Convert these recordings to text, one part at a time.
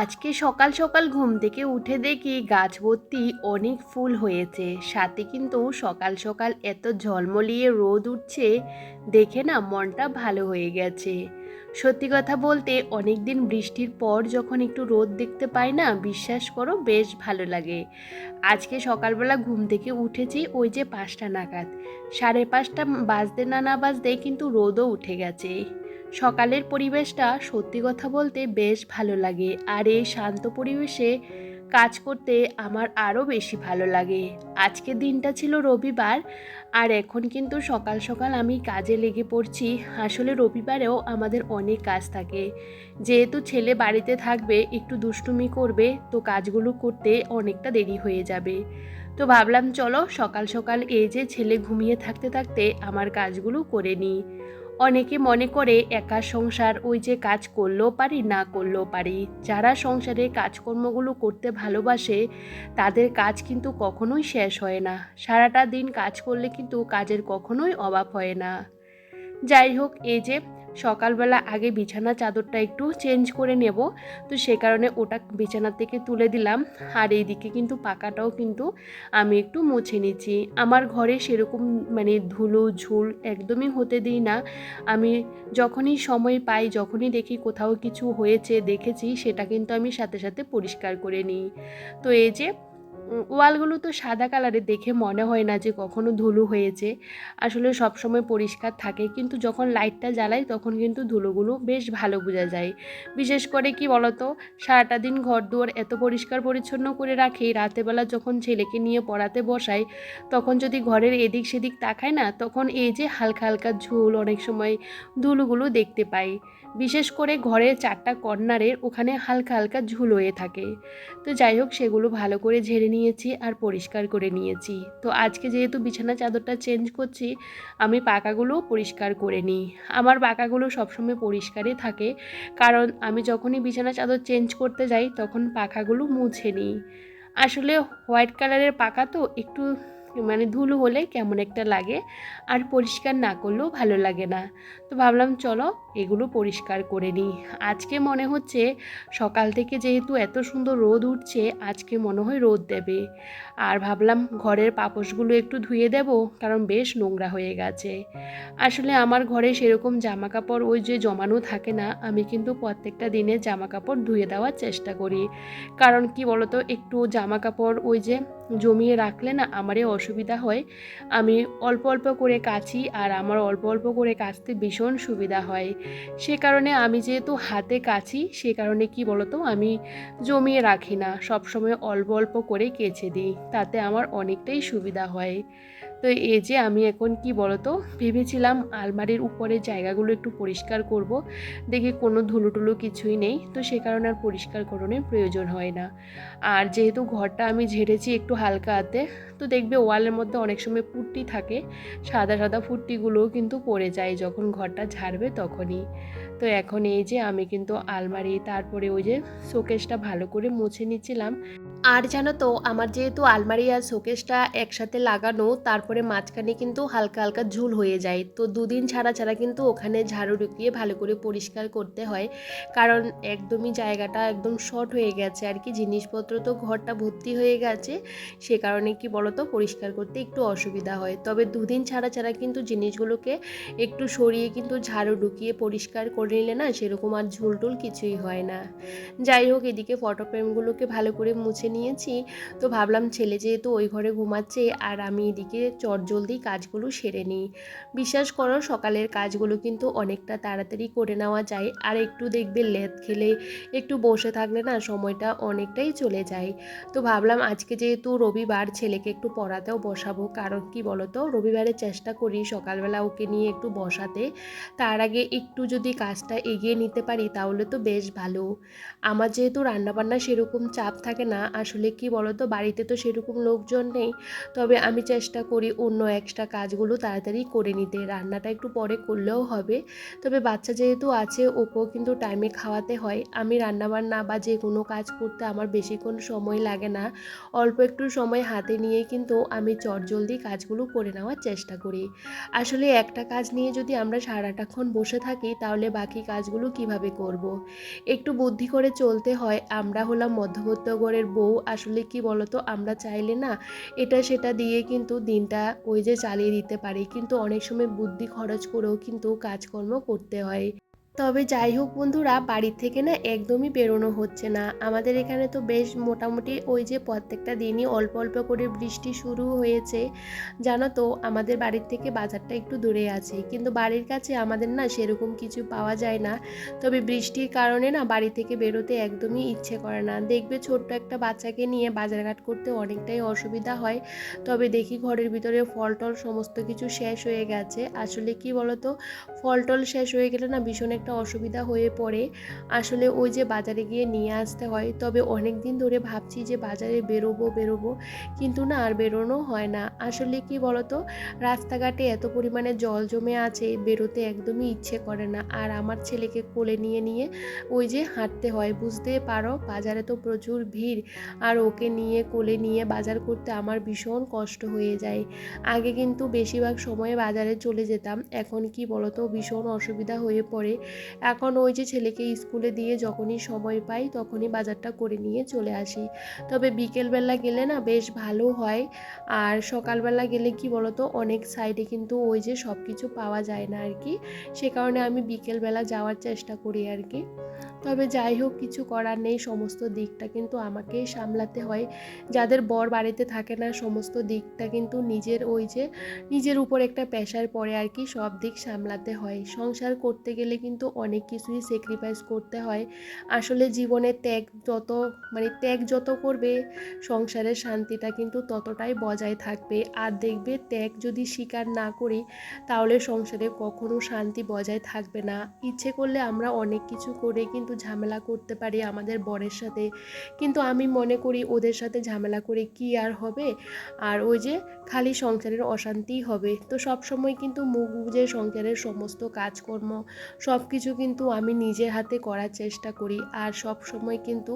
আজকে সকাল সকাল ঘুম থেকে উঠে দেখি গাছ ভর্তি অনেক ফুল হয়েছে, সাথে কিন্তু সকাল সকাল এত ঝলমলিয়ে রোদ উঠছে, দেখে না মনটা ভালো হয়ে গেছে। সত্যি কথা বলতে অনেক দিন বৃষ্টির পর যখন একটু রোদ দেখতে পাই না, বিশ্বাস করো বেশ ভালো লাগে। আজকে সকালবেলা ঘুম থেকে উঠেছি ওই যে 5টা নাগাদ, 5:30 বাজতে না বাজতেই কিন্তু রোদও উঠে গেছে। সকালের পরিবেশটা সত্যি কথা বলতে বেশ ভালো লাগে, আর এই শান্ত পরিবেশে কাজ করতে আমার আরও বেশি ভালো লাগে। আজকের দিনটা ছিল রবিবার, আর এখন কিন্তু সকাল সকাল আমি কাজে লেগে পড়ছি। আসলে রবিবারেও আমাদের অনেক কাজ থাকে, যেহেতু ছেলে বাড়িতে থাকবে, একটু দুষ্টুমি করবে, তো কাজগুলো করতে অনেকটা দেরি হয়ে যাবে। তো ভাবলাম চলো সকাল সকাল এই যে ছেলে ঘুমিয়ে থাকতে থাকতে আমার কাজগুলো করে নিই। অনেকে মনে করে একা সংসার, ওই যে কাজ করলেও পারি না করলেও পারি। যারা সংসারে কাজকর্মগুলো করতে ভালোবাসে তাদের কাজ কিন্তু কখনোই শেষ হয় না। সারাটা দিন কাজ করলে কিন্তু কাজের কখনোই অভাব হয় না। যাই হোক, এই যে সকালবেলা আগে বিছানা চাদরটা একটু চেঞ্জ করে নেব, তো সে কারণে ওটা বিছানা থেকে তুলে দিলাম। আর এইদিকে কিন্তু পাকাটাও কিন্তু আমি একটু মুছে নিচ্ছি। আমার ঘরে সেরকম ধুলো ঝুল একদমই হতে দিই না। আমি যখনই সময় পাই, যখনই দেখি কোথাও কিছু হয়েছে দেখেছি, সেটা কিন্তু আমি সাথে সাথে পরিষ্কার করে নিই। তো এই যে ওয়ালগুলো তো সাদা কালারের, দেখে মনে হয় না যে কখনো ধুলো হয়েছে। আসলে সব সময় পরিষ্কার থাকে, কিন্তু যখন লাইটটা জ্বালাই তখন কিন্তু ধুলোগুলো বেশ ভালো বোঝা যায়। বিশেষ করে কি বলতো, সারাটা দিন ঘর দুয়ার এত পরিষ্কার পরিচ্ছন্ন করে রাখি, রাতেরবেলা যখন ছেলেকে নিয়ে পড়াতে বসাই তখন যদি ঘরের এদিক সেদিক তাকাই না, তখন এই যে হালকা হালকা ঝুল, অনেক সময় ধুলোগুলো দেখতে পাই। বিশেষ করে ঘরের 4টা কর্নারের ওখানে হালকা হালকা ঝুল হয়ে থাকে। তো যাই হোক, সেগুলো ভালো করে ঝেড়ে নিয়েছি আর পরিষ্কার করে নিয়েছি। তো আজকে যেহেতু বিছানা চাদরটা চেঞ্জ করছি, আমি পাকাগুলো পরিষ্কার করে নিই। আমার পাকাগুলো সবসময় পরিষ্কারই থাকে, কারণ আমি যখনই বিছানা চাদর চেঞ্জ করতে যাই তখন পাখাগুলো মুছে নিই। আসলে হোয়াইট কালারের পাকা তো একটু ধুলো হলে কেমন একটা লাগে, আর পরিষ্কার না করলেও ভালো লাগে না। তো ভাবলাম চলো এগুলো পরিষ্কার করে নিই। আজকে মনে হচ্ছে সকাল থেকে যেহেতু এত সুন্দর রোদ উঠছে, আজকে মনে হয় রোদ দেবে। আর ভাবলাম ঘরের পাপোশগুলো একটু ধুয়ে দেব, কারণ বেশ নোংরা হয়ে গেছে। আসলে আমার ঘরে সেরকম জামা কাপড় ওই যে জমানো থাকে না, আমি কিন্তু প্রত্যেকটা দিনে জামা কাপড় ধুয়ে দেওয়ার চেষ্টা করি। কারণ কি বলতো, একটু জামা কাপড় ওই যে জমিয়ে রাখলে না আমারই অসুবিধা হয়। আমি অল্প অল্প করে কাচি, আর আমার অল্প অল্প করে কাচতে ভীষণ সুবিধা হয়। সে কারণে আমি যেহেতু হাতে কাচি, সে কারণে কি বলতো, আমি জমিয়ে রাখি না, সবসময় অল্প অল্প করে কেচে দিই, তাতে আমার অনেকটাই সুবিধা হয়। তো এই যে আমি এখন কি বলতো, ভেবেছিলাম আলমারির উপরের জায়গাগুলো একটু পরিষ্কার করব, দেখি কোনো ধুলো টুলো কিছুই নেই, তো সে কারণে আর পরিষ্কার করানোর প্রয়োজন হয় না। আর যেহেতু ঘরটা আমি ঝেড়েছি একটু হালকা হাতে, তো দেখবে ওয়ালের মধ্যে অনেক সময় পুট্টি থাকে, সাদা সাদা পুট্টিগুলোও কিন্তু পড়ে যায় যখন ঘরটা ঝাড়বে তখনই। তো এখন এই যে আমি কিন্তু আলমারি, তারপরে ওই যে শোকেসটা ভালো করে মুছে নিচ্ছিলাম। আর জানো তো, আমার যেহেতু আলমারি আর শোকেসটা একসাথে লাগানো, তারপরে মাঝখানে কিন্তু হালকা হালকা ঝুল হয়ে যায়, তো দুদিন ছাড়া ছাড়া কিন্তু ওখানে ঝাড়ু ঢুকিয়ে ভালো করে পরিষ্কার করতে হয়। কারণ একদমই জায়গাটা একদম শর্ট হয়ে গেছে আর কি, জিনিসপত্র তো ঘরটা ভর্তি হয়ে গেছে, সে কারণে কি বলতো পরিষ্কার করতে একটু অসুবিধা হয়। তবে দুদিন ছাড়া ছাড়া কিন্তু জিনিসগুলোকে একটু সরিয়ে কিন্তু ঝাড়ু ঢুকিয়ে পরিষ্কার করে নিলে না সেরকম আর ঝুলটুল কিছুই হয় না। যাই হোক, এদিকে ফটো ফ্রেমগুলোকে ভালো করে মুছে নিয়েছি। তো ভাবলাম ছেলে যেহেতু ওই ঘরে ঘুমাচ্ছে, আর আমি এদিকে চটজলদি কাজগুলো সেরে নিই। বিশ্বাস করো সকালের কাজগুলো কিন্তু অনেকটা তাড়াতাড়ি করে নেওয়া যায়, আর একটু দেখবে লেদ খেলে একটু বসে থাকলে না সময়টা অনেকটাই চলে যায়। তো ভাবলাম আজকে যেহেতু রবিবার, ছেলেকে একটু পড়াতেও বসাবো, কারণ কি বলতো রবিবারে চেষ্টা করি সকালবেলা ওকে নিয়ে একটু বসাতে, তার আগে একটু যদি কাজটা এগিয়ে নিতে পারি তাহলে তো বেশ ভালো। আমার যেহেতু রান্নাবান্না সেরকম চাপ থাকে না, আর আসলে কি বলো তো, বাড়িতে তো সেরকম লোকজন নেই, তবে আমি চেষ্টা করি অন্য এক্সট্রা কাজগুলো তাড়াতাড়ি করে নিতে। রান্নাটা একটু পরে করলেও হবে, তবে বাচ্চা যেহেতু আছে ওকেও কিন্তু টাইমে খাওয়াতে হয়। আমি রান্নাবান্না বা যে কোনো কাজ করতে আমার বেশিক্ষণ সময় লাগে না, অল্প একটু সময় হাতে নিয়েই কিন্তু আমি চটজলদি কাজগুলো করে নেওয়ার চেষ্টা করি। আসলে একটা কাজ নিয়ে যদি আমরা সারাটাক্ষণ বসে থাকি তাহলে বাকি কাজগুলো কিভাবে করব। একটু বুদ্ধি করে চলতে হয়। আমরা হলাম মধ্যবিত্ত ঘরের বউ, আসলে কি বলতো, আমরা চাইলে না এটা সেটা দিয়ে কিন্তু দিনটা ওই যে চালিয়ে দিতে পারি, কিন্তু অনেক সময় বুদ্ধি খরচ করেও কিন্তু কাজকর্ম করতে হয়। তবে যাই হোক বন্ধুরা, বাড়ির থেকে না একদমই বেরোনো হচ্ছে না। আমাদের এখানে তো বেশ মোটামুটি ওই যে প্রত্যেকটা দিনই অল্প অল্প করে বৃষ্টি শুরু হয়েছে। জানো তো, আমাদের বাড়ির থেকে বাজারটা একটু দূরে আছে, কিন্তু বাড়ির কাছে আমাদের না সেরকম কিছু পাওয়া যায় না। তবে বৃষ্টির কারণে না বাড়ি থেকে বেরোতে একদমই ইচ্ছে করে না। দেখবে ছোট্ট একটা বাচ্চাকে নিয়ে বাজারঘাট করতে অনেকটাই অসুবিধা হয়। তবে দেখি ঘরের ভিতরে ফল টল সমস্ত কিছু শেষ হয়ে গেছে। আসলে কি বলতো, ফল টল শেষ হয়ে গেলে না ভীষণ একটা অসুবিধা হয়ে পড়ে। আসলে ওই যে বাজারে গিয়ে নিয়ে আসতে হয়। তবে অনেক দিন ধরে ভাবছি যে বাজারে বেরোবো বেরোবো, কিন্তু না আর বেরোনো হয় না। আসলে কি বলতো, রাস্তাঘাটে এত পরিমাণে জল জমে আছে, বেরোতে একদমই ইচ্ছে করে না। আর আমার ছেলেকে কোলে নিয়ে নিয়ে ওই যে হাঁটতে হয়, বুঝতে পারো বাজারে তো প্রচুর ভিড়, আর ওকে নিয়ে কোলে নিয়ে বাজার করতে আমার ভীষণ কষ্ট হয়ে যায়। আগে কিন্তু বেশিরভাগ সময়ে বাজারে চলে যেতাম, এখন কি বলতো ভীষণ অসুবিধা হয়ে পড়ে। এখন ওই যে ছেলেকে স্কুলে দিয়ে যখনই সময় পাই তখনই বাজারটা করে নিয়ে চলে আসি। তবে বিকেলবেলা গেলে না বেশ ভালো হয়। আর সকালবেলা গেলে কি বলতো, অনেক সাইডে কিন্তু ওই যে সব কিছু পাওয়া যায় না আর কি, সে কারণে আমি বিকেলবেলা যাওয়ার চেষ্টা করি আর কি। তবে যাই হোক, কিছু করার নেই, সমস্ত দিকটা কিন্তু আমাকেই সামলাতে হয়। যাদের বর বাড়িতে থাকে না, সমস্ত দিকটা কিন্তু নিজের ওই যে নিজের উপর একটা প্রেশার পড়ে আর কি, সব দিক সামলাতে হয়। সংসার করতে গেলে কিন্তু অনেক কিছুই স্যাক্রিফাইস করতে হয়। আসলে জীবনে ত্যাগ যত, মানে ত্যাগ যত করবে, সংসারের শান্তিটা কিন্তু ততটাই বজায় থাকবে। আর দেখবে ত্যাগ যদি স্বীকার না করি তাহলে সংসারে কখনো শান্তি বজায় থাকবে না। ইচ্ছে করলে আমরা অনেক কিছু করে কিন্তু ঝামেলা করতে পারি আমাদের বরের সাথে, কিন্তু আমি মনে করি ওদের সাথে ঝামেলা করে কি আর হবে, আর ওই যে খালি সংসারের অশান্তিই হবে। তো সব সময় কিন্তু মুখ বুজে সংসারের সমস্ত কাজকর্ম সব কিছু কিন্তু আমি নিজের হাতে করার চেষ্টা করি, আর সব সময় কিন্তু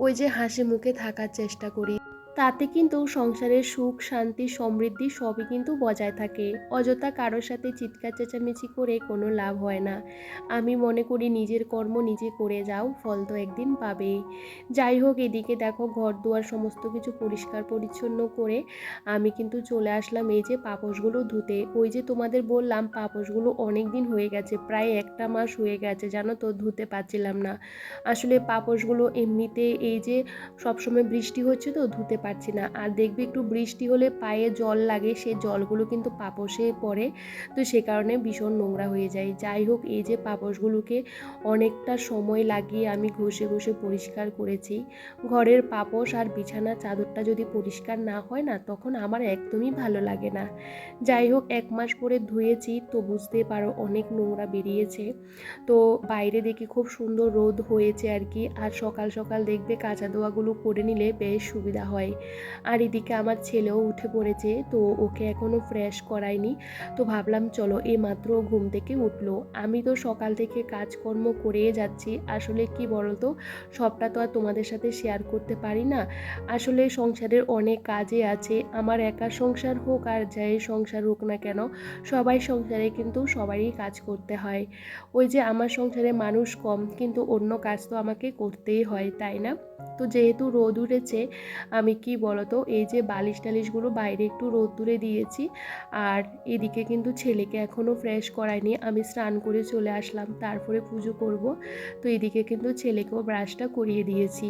ওই যে হাসি মুখে থাকার চেষ্টা করি। তাতে কিন্তু সংসারের সুখ শান্তি সমৃদ্ধি সবই কিন্তু বজায় থাকে। অযথা কারোর সাথে চিৎকার চেঁচামেচি করে কোনো লাভ হয় না। আমি মনে করি নিজের কর্ম নিজে করে যাও, ফল তো একদিন পাবেই। যাই হোক, এদিকে দেখো ঘর দুয়ার সমস্ত কিছু পরিষ্কার পরিচ্ছন্ন করে আমি কিন্তু চলে আসলাম এই যে পাপোশগুলো ধুতে। ওই যে তোমাদের বললাম পাপোশগুলো অনেক দিন হয়ে গেছে, প্রায় একটা মাস হয়ে গেছে জানো তো, ধুতে পারছিলাম না। আসলে পাপোশগুলো এমনিতে এই যে সবসময় বৃষ্টি হচ্ছে তো ধুতে পারছি না। আর দেখবি একটু বৃষ্টি হলে পায়ে জল লাগে, সেই জলগুলো কিন্তু পাপোশে পড়ে, তো সে কারণে ভীষণ নোংরা হয়ে যায়। যাই হোক, এই যে পাপোশগুলোকে অনেকটা সময় লাগিয়ে আমি ঘষে ঘষে পরিষ্কার করেছি। ঘরের পাপোশ আর বিছানা চাদরটা যদি পরিষ্কার না হয় না, তখন আমার একদমই ভালো লাগে না। যাই হোক, 1 মাস পরে ধুয়েছি তো বুঝতেই পারো অনেক নোংরা বেরিয়েছে। তো বাইরে দেখি খুব সুন্দর রোদ হয়েছে আর কি, আর সকাল সকাল দেখবে কাঁচা ধোয়াগুলো করে নিলে বেশ সুবিধা হয়। আর এদিকে আমার ছেলেও উঠে পড়েছে, তো ওকে এখনও ফ্রেশ করাইনি। তো ভাবলাম চলো, এই মাত্র ঘুম থেকে উঠলো। আমি তো সকাল থেকে কাজকর্ম করেই যাচ্ছি। আসলে কি বলতো, সবটা তো আর তোমাদের সাথে শেয়ার করতে পারি না। আসলে সংসারের অনেক কাজে আছে, আমার একার সংসার হোক আর যাই সংসার হোক না কেন, সবাই সংসারে কিন্তু সবারই কাজ করতে হয়। ওই যে আমার সংসারে মানুষ কম, কিন্তু অন্য কাজ তো আমাকে করতেই হয়, তাই না? তো যেহেতু রোদ উঠেছে, আমি কি বলতো এই যে বালিশ টালিশগুলো বাইরে একটু রোদ্দুরে দিয়েছি। আর এদিকে কিন্তু ছেলেকে এখনও ফ্রেশ করাইনি, আমি স্নান করে চলে আসলাম, তারপরে পুজো করব। তো এদিকে কিন্তু ছেলেকেও ব্রাশটা করিয়ে দিয়েছি।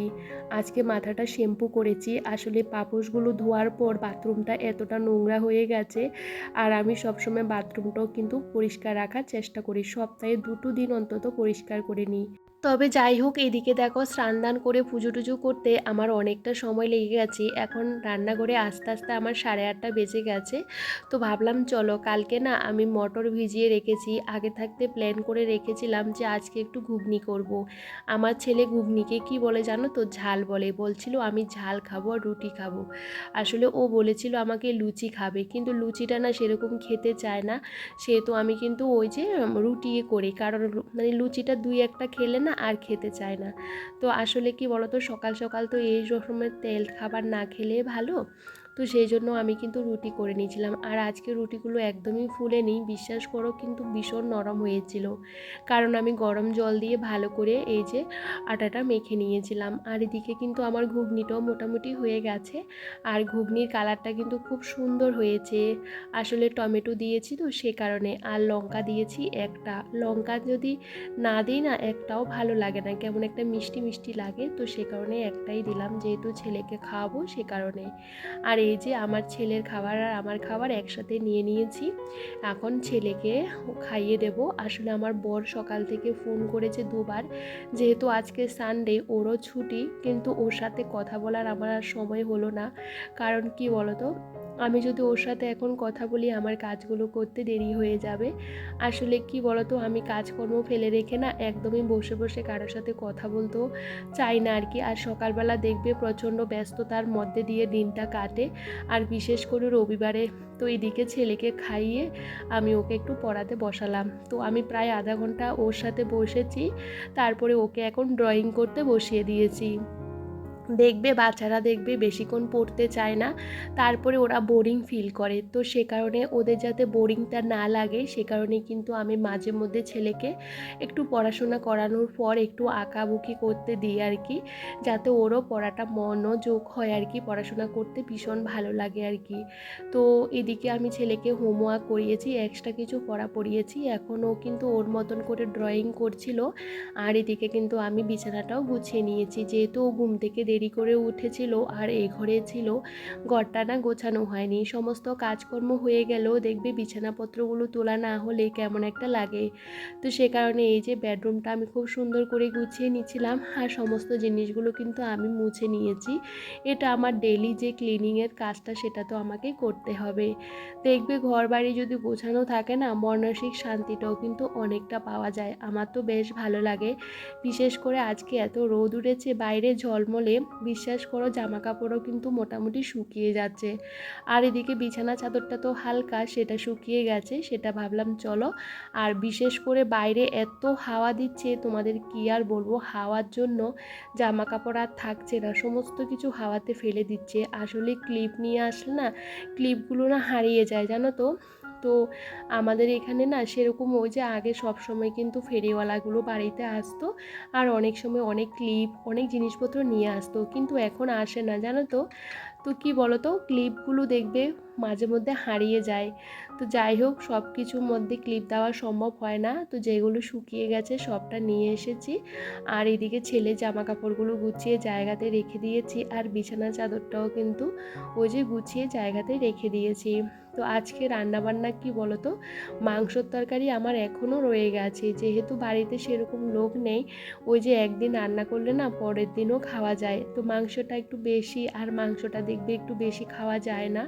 আজকে মাথাটা শ্যাম্পু করেছি। আসলে পাপোশগুলো ধোয়ার পর বাথরুমটা এতটা নোংরা হয়ে গেছে, আর আমি সবসময় বাথরুমটাও কিন্তু পরিষ্কার রাখার চেষ্টা করি, সপ্তাহে 2 দিন অন্তত পরিষ্কার করে নিই। তবে যাই হোক, এদিকে দেখো স্নান দান করে পুজো টুজো করতে আমার অনেকটা সময় লেগে গেছে। এখন রান্নাঘরে আস্তে আস্তে আমার 8:30 বেজে গেছে। তো ভাবলাম চলো, কালকে না আমি মটর ভিজিয়ে রেখেছি, আগে থাকতে প্ল্যান করে রেখেছিলাম যে আজকে একটু ঘুগনি করব। আমার ছেলে ঘুগনিকে কি বলে জানো তো, ঝাল বলে। বলছিল আমি ঝাল খাবো আর রুটি খাবো। আসলে ও বলেছিল আমাকে লুচি খাবে, কিন্তু লুচিটা না সেরকম খেতে চায় না। সেহেতু আমি কিন্তু ওই যে রুটি করি, কারণ মানে লুচিটা দুই একটা খেলে না আর খেতে চায় না। তো আসলে কি বলতো, সকাল সকাল তো এই রকমের তেল খাবার না খেলে ভালো। তো সেই জন্য আমি কিন্তু রুটি করে নিয়েছিলাম, আর আজকে রুটিগুলো একদমই ফুলেনি, বিশ্বাস করো, কিন্তু ভীষণ নরম হয়েছিল। কারণ আমি গরম জল দিয়ে ভালো করে এই যে আটাটা মেখে নিয়েছিলাম। আর এদিকে কিন্তু আমার ঘুগনিটাও মোটামুটি হয়ে গেছে। আর ঘুগনির কালারটা কিন্তু খুব সুন্দর হয়েছে। আসলে টমেটো দিয়েছি তো সে কারণে, আর লঙ্কা দিয়েছি একটা। লঙ্কা যদি না দিই না, একটাও ভালো লাগে না, কেমন একটা মিষ্টি মিষ্টি লাগে। তো সে কারণে একটাই দিলাম, যেহেতু ছেলেকে খাওয়াবো সে কারণে। আর এই যে আমার ছেলের খাবার আর আমার খাবার একসাথে নিয়ে নিয়েছি। এখন ছেলেকে খাইয়ে দেব। আসলে আমার বর সকাল থেকে ফোন করেছে দুবার, যেহেতু আজকে সানডে, ওরও ছুটি, কিন্তু ওর সাথে কথা বলার আমার আর সময় হলো না। কারণ কি বলতো, আমি যদি ওর সাথে এখন কথা বলি আমার কাজগুলো করতে দেরি হয়ে যাবে। আসলে কি বলতো, আমি কাজকর্ম ফেলে রেখে না একদমই বসে বসে কারোর সাথে কথা বলতেও চাই না আর কি। আর সকালবেলা দেখবে প্রচণ্ড ব্যস্ততার মধ্যে দিয়ে দিনটা কাটে, আর বিশেষ করে রবিবারে। তো এদিকে ছেলেকে খাইয়ে আমি ওকে একটু পড়াতে বসালাম। তো আমি প্রায় আধা ঘন্টা ওর সাথে বসেছি, তারপরে ওকে এখন ড্রয়িং করতে বসিয়ে দিয়েছি। দেখবে বাচ্চারা দেখবে বেশিক্ষণ পড়তে চায় না, তারপরে ওরা বোরিং ফিল করে। তো সে কারণে ওদের যাতে বোরিংটা না লাগে, সে কারণে কিন্তু আমি মাঝে মধ্যে ছেলেকে একটু পড়াশোনা করানোর পর একটু আঁকাবুকি করতে দিই আর কি, যাতে ওরও পড়াটা মনোযোগ হয় আর কি, পড়াশোনা করতে ভীষণ ভালো লাগে আর কি। তো এদিকে আমি ছেলেকে হোমওয়ার্ক করিয়েছি, এক্সট্রা কিছু পড়া পড়িয়েছি, এখনও কিন্তু ওর মতন করে ড্রয়িং করছিল। আর এদিকে কিন্তু আমি বিছানাটাও গুছিয়ে নিয়েছি, যেহেতু ও ঘুম থেকে দেরি করে উঠেছিল আর এই ঘরে ছিল। ঘরটা না গোছানো হয়নি, সমস্ত কাজকর্ম হয়ে গেলেও দেখবে বিছানাপত্রগুলো তোলা না হলে কেমন একটা লাগে। তো সে কারণে এই যে বেডরুমটা আমি খুব সুন্দর করে গুছিয়ে নিয়েছিলাম, আর সমস্ত জিনিসগুলো কিন্তু আমি মুছে নিয়েছি। এটা আমার ডেলি যে ক্লিনিংয়ের কাজটা, সেটা তো আমাকে করতে হবে। দেখবে ঘর বাড়ি যদি গোছানো থাকে না, মানসিক শান্তিটাও কিন্তু অনেকটা পাওয়া যায়। আমার তো বেশ ভালো লাগে। বিশেষ করে আজকে এত রোদ উঠেছে বাইরে ঝলমলে, বিশ্বাস করো জামা কাপড়ও কিন্তু মোটামুটি শুকিয়ে যাচ্ছে। আর এদিকে বিছানা চাদরটা তো হালকা, সেটা শুকিয়ে গেছে, সেটা ভাবলাম চলো। আর বিশেষ করে বাইরে এত হাওয়া দিচ্ছে, তোমাদের কি আর বলবো, হাওয়ার জন্য জামা কাপড় আর থাকছে না, সমস্ত কিছু হাওয়াতে ফেলে দিচ্ছে। আসলে ক্লিপ নিয়ে আসলে না, ক্লিপগুলো না হারিয়ে যায় জানো তো। তো আমাদের এখানে না সেরকম ওই যে আগে সব সময় কিন্তু ফেরিওয়ালাগুলো বাড়িতে আসতো, আর অনেক সময় অনেক ক্লিপ অনেক জিনিসপত্র নিয়ে আসতো, কিন্তু এখন আসে না জানো তো। তো কি বলো তো, ক্লিপগুলো দেখবে মাঝে মধ্যে হারিয়ে যায়। তো যাই হোক, সব কিছুর মধ্যে ক্লিপ দেওয়া সম্ভব হয় না, তো যেগুলো শুকিয়ে গেছে সবটা নিয়ে এসেছি। আর এদিকে ছেলে জামা কাপড়গুলো গুছিয়ে জায়গাতে রেখে দিয়েছি, আর বিছানা চাদরটাও কিন্তু ওই যে গুছিয়ে জায়গাতে রেখে দিয়েছি। তো আজকে রান্নাবান্না কি বলো তো, মাংসর তরকারি আমার এখনও রয়ে গেছে, যেহেতু বাড়িতে সেরকম লোক নেই। ওই যে একদিন রান্না করলে না পরের দিনও খাওয়া যায়, তো মাংসটা একটু বেশি, আর মাংসটা দেখবে একটু বেশি খাওয়া যায় না।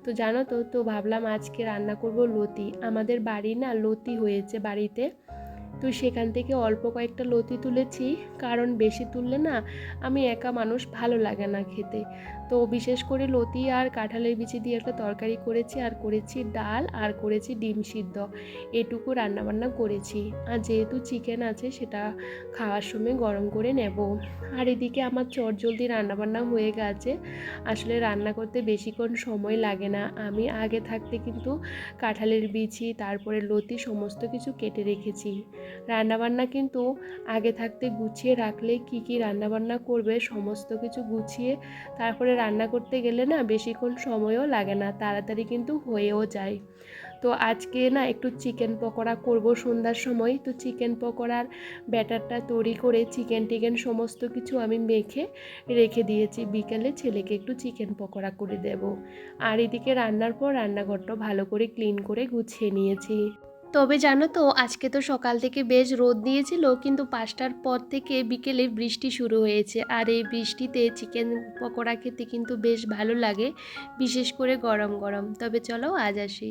তো জানো তো, ভাবলাম আজকে রান্না করব লতি। আমাদের বাড়ি না লতি হয়েছে বাড়িতে, তো সেখান থেকে অল্প কয়েকটা লতি তুলেছি, কারণ বেশি তুললে না আমি একা মানুষ, ভালো লাগে না খেতে। তো বিশেষ করে লতি আর কাঁঠালের বিচি দিয়ে একটা তরকারি করেছি, আর করেছি ডাল, আর করেছি ডিম সিদ্ধ, এটুকু রান্নাবান্না করেছি। আর যেহেতু চিকেন আছে, সেটা খাওয়ার সময় গরম করে নেব। আর এদিকে আমার চটজলদি রান্নাবান্না হয়ে গেছে। আসলে রান্না করতে বেশিক্ষণ সময় লাগে না। আমি আগে থাকতে কিন্তু কাঁঠালের বিচি, তারপরে লতি সমস্ত কিছু কেটে রেখেছি। রান্নাবান্না কিন্তু আগে থাকতে গুছিয়ে রাখলে কি কি রান্নাবান্না করবে সমস্ত কিছু গুছিয়ে তারপরে রান্না করতে গেলে না বেশিক্ষণ সময়ও লাগে না, তাড়াতাড়ি কিন্তু হয়েও যায়। তো আজকে না একটু চিকেন পকোড়া করব সন্ধ্যার সময়। তো চিকেন পকোড়ার ব্যাটারটা তৈরি করে চিকেন টিকেন সমস্ত কিছু আমি মেখে রেখে দিয়েছি, বিকেলে ছেলেকে একটু চিকেন পকোড়া করে দেব। আর এদিকে রান্নার পর রান্নাঘরটা ভালো করে ক্লিন করে গুছিয়ে নিয়েছি। তবে জানো তো আজকে তো সকাল থেকে বেশ রোদ দিয়েছিল, কিন্তু 5টার পর থেকে বিকেলে বৃষ্টি শুরু হয়েছে। আর এই বৃষ্টিতে চিকেন পকোড়া খেতে কিন্তু বেশ ভালো লাগে, বিশেষ করে গরম গরম। তবে চলো আজ আসি।